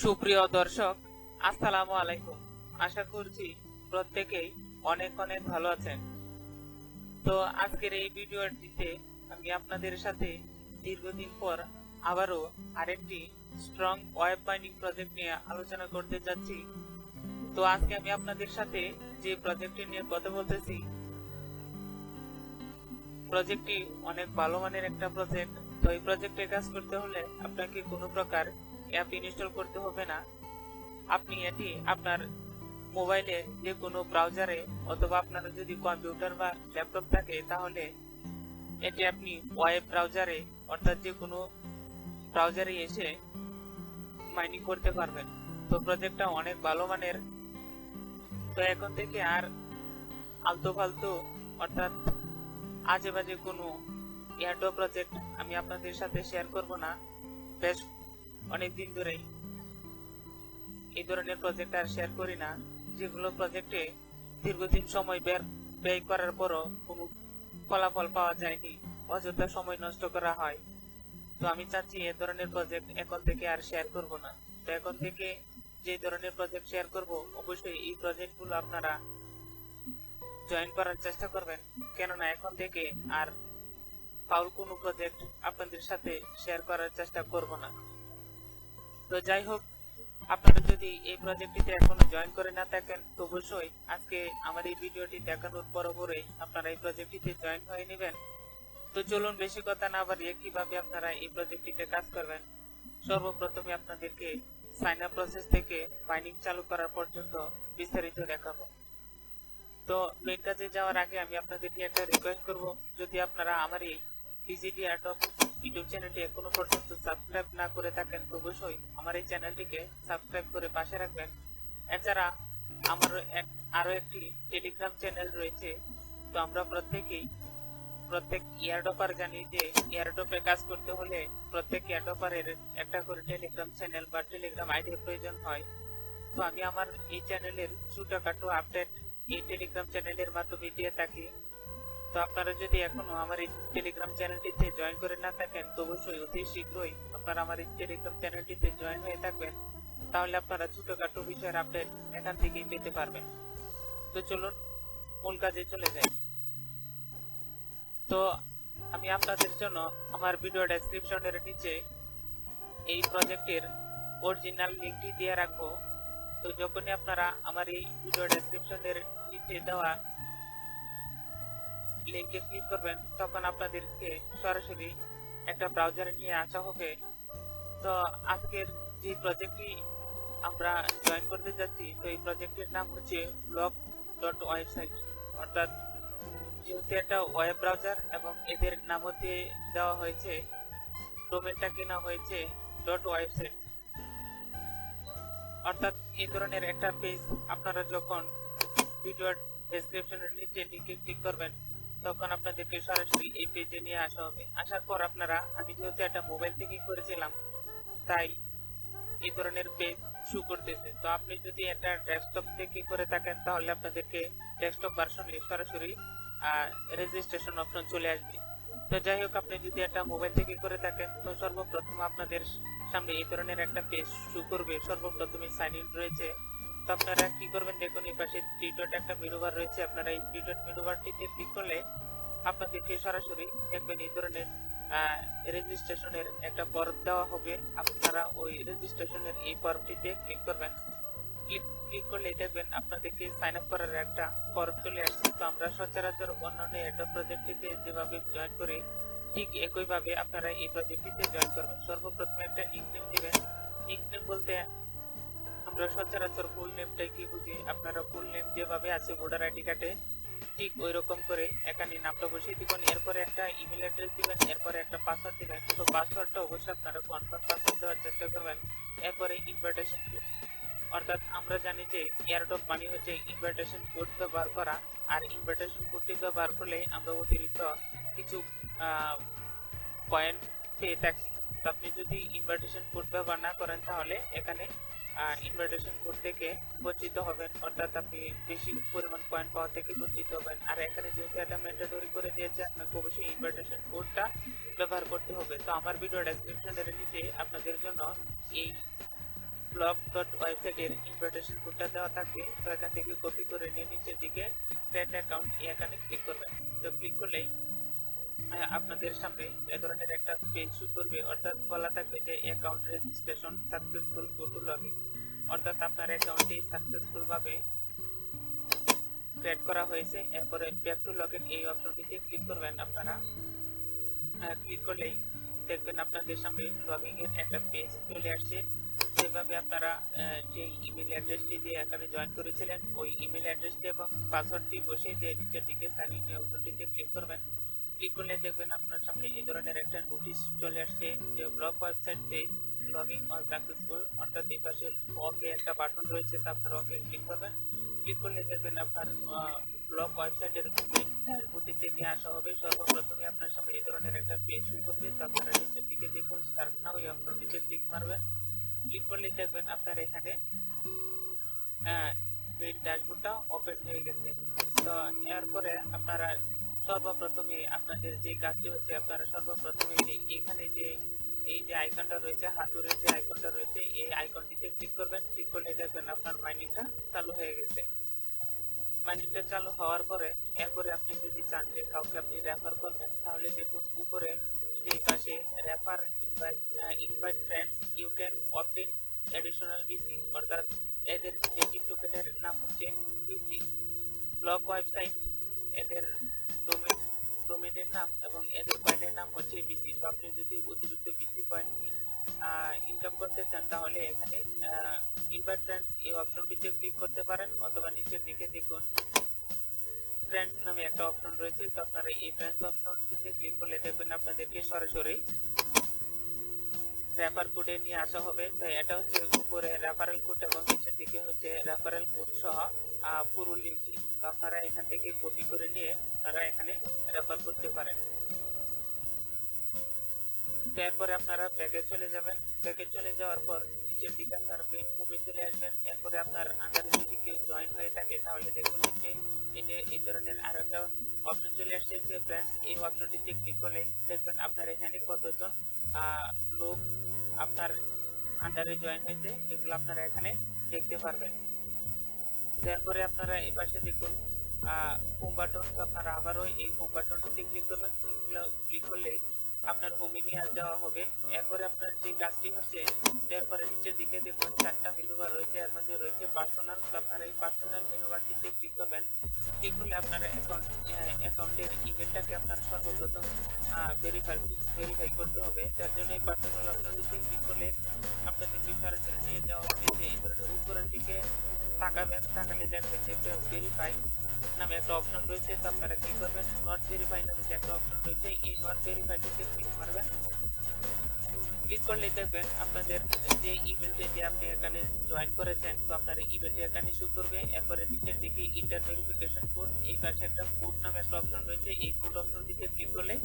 সুপ্রিয় দর্শক, আসসালামু আলাইকুম। আশা করছি প্রত্যেকেই অনেক অনেক ভালো আছেন। তো আজকের এই ভিডিওটিতে আমি আপনাদের সাথে দীর্ঘদিন পর আবারও আরেকটি স্ট্রং ওয়েব মাইনিং প্রজেক্ট নিয়ে আলোচনা করতে যাচ্ছি। তো আজকে আমি আপনাদের সাথে যে প্রজেক্টটি নিয়ে কথা বলতেছি, প্রজেক্টটি অনেক ভালো মানের একটা প্রজেক্ট। তো এই প্রজেক্টে কাজ করতে হলে আপনাকে কোনো প্রকার অ্যাপ ইনস্টল করতে হবে না। আপনি এটি আপনার মোবাইলে যে কোনো ব্রাউজারে অথবা আপনার যদি কম্পিউটার বা ল্যাপটপ থাকে তাহলে এটি আপনি ওয়েব ব্রাউজারে অর্থাৎ যে কোনো ব্রাউজারে এসে মাইনিং করতে পারবেন। তো প্রজেক্টটা অনেক ভালো মানের। তো এখন থেকে আর আলতু ফালতু অর্থাৎ আজে বাজে কোনো এয়ারড্রপ প্রজেক্ট আমি আপনাদের সাথে শেয়ার করব না। বেশ অনেকদিন ধরেই এই ধরনের প্রজেক্ট আর শেয়ার করি না, যেগুলো প্রজেক্টে দীর্ঘদিন সময় ব্যয় করার পরও কোনো ফলাফল পাওয়া যায়নি, অযথা সময় নষ্ট করা হয়। তো আমি চাচ্ছি এ ধরনের প্রজেক্ট এখন থেকে আর শেয়ার করব না। তো এখন থেকে যে ধরনের প্রজেক্ট শেয়ার করব, অবশ্যই এই প্রজেক্টগুলো আপনারা জয়েন করার চেষ্টা করবেন, কেননা এখন থেকে আর ফাউল কোনো প্রজেক্ট আপনাদের সাথে শেয়ার করার চেষ্টা করব না। তো যাই হোক, আপনারা যদি এই প্রজেক্টটিতে এখনো জয়েন করে না থাকেন তো অবশ্যই আজকে আমার এই ভিডিওটি দেখানোর পরপরই আপনারা এই প্রজেক্টটিতে জয়েন হয়ে নেবেন। তো চলুন বেশি কথা না বাড়িয়ে কিভাবে আপনারা এই প্রজেক্টটিতে কাজ করবেন সর্বপ্রথমে আপনাদেরকে সাইন আপ প্রসেস থেকে মাইনিং চালু করার পর্যন্ত বিস্তারিত দেখাবো। তো মেইন কাজে যাওয়ার আগে আমি আপনাদেরকে একটা রিকোয়েস্ট করব, যদি আপনারা আমার এই ডিজিটি এয়ারড্রপ ইউটিউব চ্যানেলটি এখনো পর্যন্ত সাবস্ক্রাইব না করে থাকেন তো অবশ্যই আমার এই চ্যানেলটিকে সাবস্ক্রাইব করে পাশে রাখবেন। এছাড়া আমার আরো একটি টেলিগ্রাম চ্যানেল রয়েছে। তো আমরা প্রত্যেক এয়ারড্রপার জানি যে এয়ারড্রপে কাজ করতে হলে প্রত্যেক এয়ারড্রপারের একটা করে টেলিগ্রাম চ্যানেল বা টেলিগ্রাম আইডির প্রয়োজন হয়। তো আমি আমার এই চ্যানেলের ছোটখাটো আপডেট এই টেলিগ্রাম চ্যানেলের মাধ্যমে দিয়ে থাকি। তো আপনারা যদি এখনো আমার এই টেলিগ্রাম চ্যানেলটিতে জয়েন করে না থাকেন তো অবশ্যই অতি শীঘ্রই আপনারা আমার এই টেলিগ্রাম চ্যানেলটিতে জয়েন হয়ে থাকবেন, তাহলে আপনারা ছোটখাটো বিষয়ের আপডেট এখান থেকেই পেতে পারবেন। তো চলুন মূল কাজে চলে যাই। তো আমি আপনাদের জন্য আমার ভিডিও ডেসক্রিপশনের নিচে এই প্রজেক্টের অরিজিনাল লিঙ্কটি দিয়ে রাখবো। তো যখনই আপনারা আমার এই ভিডিও ডেসক্রিপশনের নিচে দেওয়া লিংকে ক্লিক করবেন তখন আপনাদেরকে সরাসরি একটা ব্রাউজারে নিয়ে আসা হবে। তো আজকের যে প্রজেক্টটি আমরা জয়েন করতে যাচ্ছি, তো এই প্রজেক্টের নাম হচ্ছে blog.website, অর্থাৎ যেহেতু একটা ওয়েব ব্রাউজার এবং এদের নামও দিয়ে দেওয়া হয়েছে, ডোমেনটা কেনা হয়েছে .website, অর্থাৎ এই ধরনের একটা পেজ আপনারা যখন ভিডিওর ডেসক্রিপশনের নিচে লিংকে ক্লিক করবেন তখন আপনাদেরকে সরাসরি এই পেজে নিয়ে আসা হবে। আসার পর আপনারা, আমি যেহেতু একটা মোবাইল থেকে করেছিলাম তাই এই ধরনের পেজ শো করতেছে। তো আপনি যদি একটা ডেস্কটপ থেকে করে থাকেন তাহলে আপনাদেরকে ডেস্কটপ ভার্সনে সরাসরি রেজিস্ট্রেশন অপশন চলে আসবে। তো যাই হোক, আপনি যদি একটা মোবাইল থেকে করে থাকেন তো সর্বপ্রথম আপনাদের সামনে এই ধরনের একটা পেজ শো করবে। সর্বপ্রথমে সাইন ইন রয়েছে। তো আপনারা কি করবেন, দেখুন এই পাশে থ্রি ডট একটা মেনু বার রয়েছে। আপনারা এই থ্রি ডট মেনু বারটিতে ক্লিক করলে আপনাদেরকে সরাসরি দেখবেন এই ধরনের রেজিস্ট্রেশনের একটা ফর্ম দেওয়া হবে। আপনারা ওই রেজিস্ট্রেশনের এই ফর্মটিতে ক্লিক করবেন। ক্লিক করলে দেখবেন আপনাদেরকে সাইন আপ করার একটা ফর্ম চলে আসছে। তো আমরা সচরাচর অন্যান্য এডপ প্রজেক্টটিতে যেভাবে জয়েন করি ঠিক একইভাবে আপনারা এই প্রজেক্টটিতে জয়েন করবেন। সর্বপ্রথমে একটা নিকনেম দিবেন। নিকনেম বলতে আমরা সচরাচর ফুল নেমটাই কি বুঝি, আপনারা ফুল নেম যেভাবে আছে ভোটার আইডি কার্ডে ঠিক ওই রকম করে এখানে নামটা বসিয়ে দিবেন। এরপরে একটা ইমেল অ্যাড্রেস দিবেন, এরপরে একটা পাসওয়ার্ড দিবেন। তো পাসওয়ার্ডটা অবশ্যই আপনারা কনফার্ম পাসওয়ার্ড দেওয়ার চেষ্টা করবেন। এরপরে ইনভাইটেশন কোড, অর্থাৎ আমরা জানি যে এয়ারড্রপ মানে হচ্ছে ইনভাইটেশন কোড ব্যবহার করা, আর ইনভাইটেশন কোডটি ব্যবহার করলে আমরা অতিরিক্ত কিছু পয়েন্ট পেয়ে থাকি। তো আপনি যদি ইনভাইটেশন কোড ব্যবহার না করেন তাহলে এখানে ইনভাইটেশন কোড থেকে বঞ্চিত হবেন, অর্থাৎ আপনি বেশি পরিমাণ পয়েন্ট পাওয়া থেকে বঞ্চিত হবেন। আর এখানে যেহেতু এটা ম্যান্ডেটরি করে দিয়েছে আপনাকে অবশ্যই ইনভাইটেশন কোডটা ব্যবহার করতে হবে। তো আমার ভিডিও ডেসক্রিপশনের নিচে আপনাদের জন্য এই ব্লগ ডট ওয়েবসাইটের ইনভিটেশন কোডটা দেওয়া থাকবে। তো এখান থেকে কপি করে নিয়ে নিচের দিকে ক্রিয়েট অ্যাকাউন্ট এখানে ক্লিক করবেন। তো ক্লিক করলেই আপনাদের সামনে এই ধরনের একটা পেজ শো করবে, অর্থাৎ বলা থাকবে যে account registration successful, go to login. অর্থাৎ আপনার অ্যাকাউন্টটি সাকসেসফুল ভাবে ক্রিয়েট করা হয়েছে। এরপরে ব্যাক টু লগইন এই অপশনটিতে ক্লিক করবেন। আপনারা ক্লিক করলেই দেখবেন আপনাদের সামনে লগইন এর একটা পেজ চলে আসছে। যেভাবে আপনারা যে ইমেল অ্যাড্রেসটি দিয়ে এখানে জয়েন করেছিলেন ওই ইমেল অ্যাড্রেসটি এবং পাসওয়ার্ডটি বসিয়ে দিয়ে নিচের দিকে সাইন ইন অপশনটিতে ক্লিক করবেন। ক্লিক করলে দেখবেন আপনার সামনে এই ধরনের একটা নোটিশ চলে আসছে যে blog website page login was successful. অর্থাৎ এই পাশে ওকে একটা বাটন রয়েছে, তা আপনারা ওকে ক্লিক করবেন। ক্লিক করলে দেখবেন আপনার ব্লগ ওয়েবসাইটের মেইন ড্যাশবোর্ডটিতে নিয়ে আসা হবে। সর্বপ্রথমে আপনার সামনে এই ধরনের একটা পেজ শো করবে। তো আপনারা নিচের দিকে দেখুন স্টার্ট নাও এই অপশনটিতে ক্লিক মারবেন। ক্লিক করলে দেখবেন আপনার এখানে মেইন ড্যাশবোর্ডটা ওপেন হয়ে গেছে। তো এরপরে আপনারা সর্বপ্রথমে আপনাদের যে কাজটি হচ্ছে, আপনারা সর্বপ্রথমে এখানে যে এই যে আইকনটা রয়েছে, হাতুড়ের যে আইকনটা রয়েছে, এই আইকনটিতে ক্লিক করবেন। ক্লিক করলে দেখবেন আপনার মাইনিংটা চালু হয়ে গেছে। মাইনিংটা চালু হওয়ার পরে এরপরে আপনি যদি চান যে কাউকে আপনি রেফার করবেন, তাহলে দেখুন উপরে যে পাশে refer invite friends you can obtain additional BC, অর্থাৎ এদের নেটিভ টোকেনের নাম হচ্ছে বিসি। ব্লগ ওয়েবসাইট এদের ডোমেনের নাম এবং এদের কয়েনের নাম হচ্ছে বিসি। তো আপনি যদি অতিরিক্ত বিসি কয়েন ইনকাম করতে চান তাহলে এখানে ইনভাইট ফ্রেন্ডস এই অপশনটিতে ক্লিক করতে পারেন, অথবা নিচের দিকে দেখুন ফ্রেন্ডস নামে একটা অপশন রয়েছে। তো আপনারা এই ফ্রেন্ডস অপশনটিতে ক্লিক করলে দেখবেন আপনাদেরকে সরাসরি রেফার কোডে নিয়ে আসা হবে। তো এটা হচ্ছে উপরে রেফারেল কোড এবং নিচের দিকে হচ্ছে রেফারেল কোড সহ পুরো লিঙ্কটি। তো আপনারা এখান থেকে কপি করে নিয়ে তারা এখানে রেফার করতে পারেন। এরপরে আপনারা ব্যাকে চলে যাবেন। ব্যাকে চলে যাওয়ার পর নিচের দিকে আপনার মেইন হোমে চলে আসবেন। এরপরে আপনার আন্ডারে যদি কেউ জয়েন হয়ে থাকে তাহলে দেখুন নিচে এই ধরনের আর একটা অপশন চলে আসছে যে ফ্রেন্ডস। এই অপশনটিতে ক্লিক করলে দেখবেন আপনার এখানে কতজন লোক আপনার আন্ডারে জয়েন হয়েছে এগুলো আপনারা এখানে দেখতে পারবেন। তারপরে আপনারা এই পাশে দেখুন হোম বাটন। তো আপনারা আবারও এই হোম বাটনটিতে ক্লিক করবেন। ক্লিক করলেই আপনার হোমে নিয়ে যাওয়া হবে। এরপরে আপনার যে কাজটি হচ্ছে, এরপরে নিচের দিকে দেখুন 4টা মেনু বার রয়েছে, এর মধ্যে রয়েছে পার্সোনাল। তো আপনারা এই পার্সোনাল মেনু বারটিতে ক্লিক করবেন। ক্লিক করলে আপনার অ্যাকাউন্টের ইমেলটাকে আপনার সর্বপ্রথম ভেরিফাই করতে হবে। তার জন্য এই পার্সোনাল অপশনটিতে ক্লিক করলে আপনাদেরকে সরাসরি নিয়ে যাওয়া হবে যে এই ধরনের উপরের দিকে তাকাবেন। তাকালে দেখবেন যে ভেরিফাই নামে একটা অপশন রয়েছে। তো আপনারা কি করবেন, নট ভেরিফাই নামে যে একটা অপশন রয়েছে এই নট ভেরিফাইটিতে ক্লিক করবেন। ক্লিক করলে দেখবেন আপনাদের যে ইমেলটি যে আপনি এখানে জয়েন করেছেন, তো আপনার ইমেলটি এখানে শো করবে। এরপরে নিচের দিকে ইন্টার ভেরিফিকেশন কোড, এই পাশে একটা কোড নামে একটা অপশন রয়েছে। এই কোড অপশনটিতে ক্লিক করলে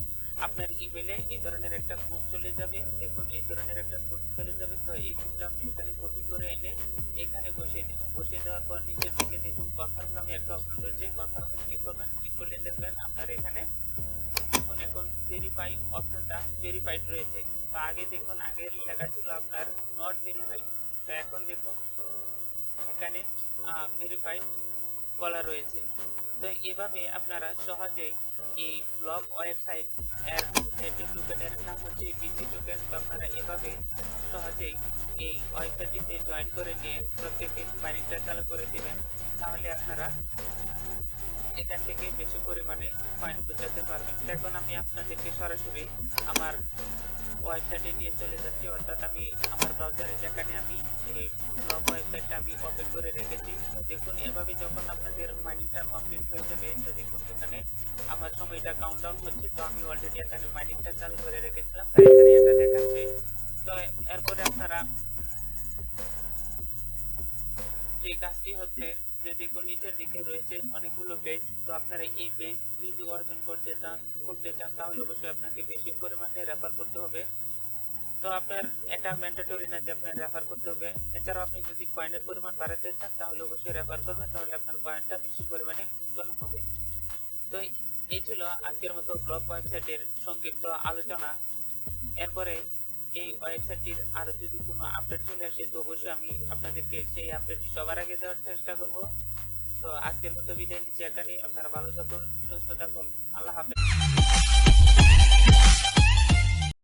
আপনার ইমেলে এই ধরনের একটা কোড চলে যাবে। দেখুন এই ধরনের একটা কোড চলে যাবে। তো এই কোডটা আপনি এখানে কপি করে এনে এখানে বসিয়ে দেবেন। বসিয়ে দেওয়ার পর নিচের দিকে দেখুন কনফার্ম নামে একটা অপশন রয়েছে, কনফার্মে ক্লিক করবেন। ক্লিক করলে দেখবেন আপনার এখানে দেখুন এখন ভেরিফাই অপশনটা ভেরিফাইড রয়েছে। তো আগে দেখুন আগে লেখা ছিল আপনার নট ভেরিফাইড, তো এখন দেখুন এখানে ভেরিফাইড বলা রয়েছে। তো এভাবে আপনারা সহজেই এই ব্লগ ওয়েবসাইট এর নেটিভ টোকেনের নাম হচ্ছে বিসি টোকেন। তো আপনারা এভাবে সহজেই এই ওয়েবসাইটটিতে জয়েন করে নিয়ে প্রত্যেকদিন মাইনিংটা চালু করে দিবেন। তাহলে আপনারা এখান থেকে বেশি পরিমাণে কয়েন বোঝাতে পারবেন। এখন আমি আপনাদেরকে সরাসরি আমার ওয়েবসাইটে নিয়ে চলে যাচ্ছি, অর্থাৎ আমি আমার ব্রাউজারে যেখানে আমি এই ব্লগ ওয়েবসাইটটা আমি ওপেন করে রেখেছি। দেখুন এভাবে যখন আপনাদের মাইনিংটা কমপ্লিট হয়ে যাবে, তো দেখুন এখানে আমার সময়টা কাউন্টডাউন হচ্ছে। তো আমি অলরেডি এখানে মাইনিংটা চালু করে রেখেছিলাম, তাই এখানে এটা দেখাচ্ছে। তো এরপরে আপনারা যে কাজটি হচ্ছে যে দেখুন নিচের দিকে রয়েছে অনেকগুলো বেজ। তো আপনারা এই বেজ যদি অর্জন করতে চান তাহলে অবশ্যই আপনাকে বেশি পরিমাণে রেফার করতে হবে। তো আপনার এটা ম্যান্ডেটরি না যে আপনার রেফার করতে হবে। এছাড়াও আপনি যদি কয়েনের পরিমাণ বাড়াতে চান তাহলে অবশ্যই রেফার করবেন, তাহলে আপনার কয়েনটা বেশি পরিমাণে উৎপন্ন হবে। তো এই ছিল আজকের মতো ব্লগ ওয়েবসাইটের সংক্ষিপ্ত আলোচনা। এরপরে এই ওয়েবসাইটটির আরো যদি কোনো আপডেট চলে আসে তো অবশ্যই আমি আপনাদেরকে সেই আপডেটটি সবার আগে দেওয়ার চেষ্টা করব। তো আজকের মতো বিদায় নিচ্ছি এখানে। আপনারা ভালো থাকুন, সুস্থ থাকুন, আল্লাহ হাফেজ।